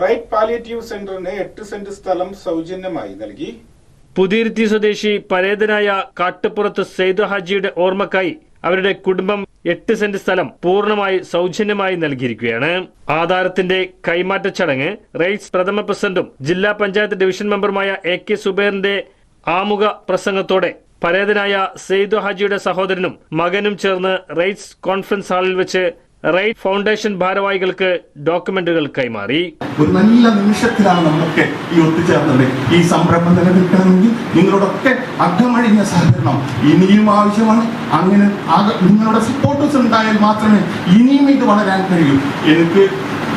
Right palliative സെന്ററിന് 8 saint സ്ഥലം സൗജന്യമായി നൽകി. പുതിയിരുത്തി സ്വദേശി പരേതനായ കാട്ടുപുറത്ത് സെയ്ദ് ഹാജിയുടെ ഓർമ്മക്കായി അവരുടെ കുടുംബം 8 സെന്റ് സ്ഥലം പൂർണ്ണമായി സൗജന്യമായി നൽകിയിരിക്കുകയാണ്. ആധാരത്തിന്റെ കൈമാറ്റ ചടങ്ങ് റൈറ്റ്സ് പ്രഥമ പ്രസിഡന്റും ജില്ലാ പഞ്ചായത്ത് ഡിവിഷൻ മെമ്പറുമായ AK സുബൈറിന്റെ ആമുഖ പ്രസംഗത്തോടെ പരേതനായ സെയ്ദ് ഹാജിയുടെ സഹോദരനും മകനും ചേർന്ന് റൈറ്റ്സ് കോൺഫറൻസ് ഹാളിൽ വെച്ച് റൈറ്റ് ഫൗണ്ടേഷൻ ഭാരവാഹികൾക്ക് ഡോക്യുമെന്റുകൾ കൈമാറി. ഒരു നല്ല നിമിഷത്തിലാണ് നമ്മളൊക്കെ ഈ ഒത്തുചേർന്നത്. ഈ സംരംഭം നിലനിൽക്കണമെങ്കിൽ നിങ്ങളോടൊക്കെ അകമഴിഞ്ഞ സഹകരണം ഇനിയും ആവശ്യമാണ്. അങ്ങനെ നിങ്ങളുടെ സപ്പോർട്ടേഴ്സ് ഉണ്ടായാൽ മാത്രമേ ഇനിയും ഇത് വളരാൻ കഴിയൂ. എനിക്ക്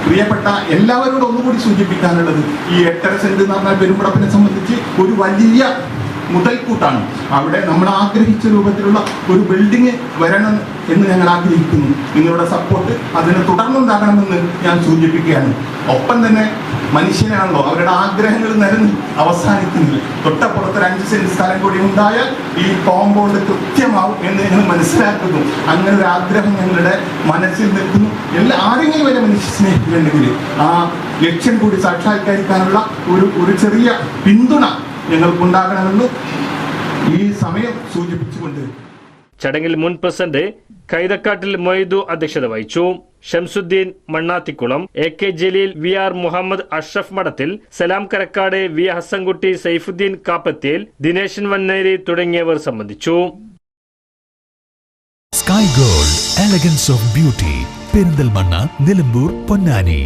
പ്രിയപ്പെട്ട എല്ലാവരോടും ഒന്നുകൂടി സൂചിപ്പിക്കാനുള്ളത്, ഈ 8.5 സെന്റ് എന്ന് പറഞ്ഞാൽ പെരുമ്പടപ്പിനെ സംബന്ധിച്ച് ഒരു വലിയ മുതൽക്കൂട്ടാണ്. അവിടെ നമ്മൾ ആഗ്രഹിച്ച രൂപത്തിലുള്ള ഒരു ബിൽഡിംഗ് വരണം എന്ന് ഞങ്ങൾ ആഗ്രഹിക്കുന്നു. നിങ്ങളുടെ സപ്പോർട്ട് അതിന് തുടർന്നുണ്ടാകണമെന്ന് ഞാൻ സൂചിപ്പിക്കുകയാണ്. ഒപ്പം തന്നെ മനുഷ്യനാണല്ലോ, അവരുടെ ആഗ്രഹങ്ങൾ നിരന്ന് അവസാനിക്കുന്നില്ല. തൊട്ടപ്പുറത്ത് 5 സെന്റ് സ്ഥലം കൂടി ഉണ്ടായാൽ ഈ കോമ്പൗണ്ട് കൃത്യമാവും എന്ന് ഞങ്ങൾ മനസ്സിലാക്കുന്നു. അങ്ങനെ ഒരു ആഗ്രഹം ഞങ്ങളുടെ മനസ്സിൽ നിൽക്കുന്നു. ആരെങ്കിലും വരെ മനുഷ്യ സ്നേഹിക്കുന്നുണ്ടെങ്കിൽ ആ ലക്ഷ്യം കൂടി സാക്ഷാത്കരിക്കാനുള്ള ഒരു ചെറിയ പിന്തുണ ഞങ്ങൾക്കുണ്ടാകണമെന്ന് ഈ സമയം സൂചിപ്പിച്ചുകൊണ്ട് ചടങ്ങിൽ മുൻ പ്രസിഡന്റ് കൈതക്കാട്ടിൽ മൊയ്തു അധ്യക്ഷത വഹിച്ചു. ഷംസുദ്ദീൻ മണ്ണാത്തിക്കുളം, AK ജലീൽ, VR മുഹമ്മദ്, അഷ്റഫ് മഠത്തിൽ, സലാം കരക്കാട്, V ഹസൻകുട്ടി, സൈഫുദ്ദീൻ കാപ്പത്തേൽ, ദിനേശൻ വന്നേരി തുടങ്ങിയവർ സംബന്ധിച്ചു. Sky gold, elegance of beauty, Perinthalmanna, Nilambur, Ponnani.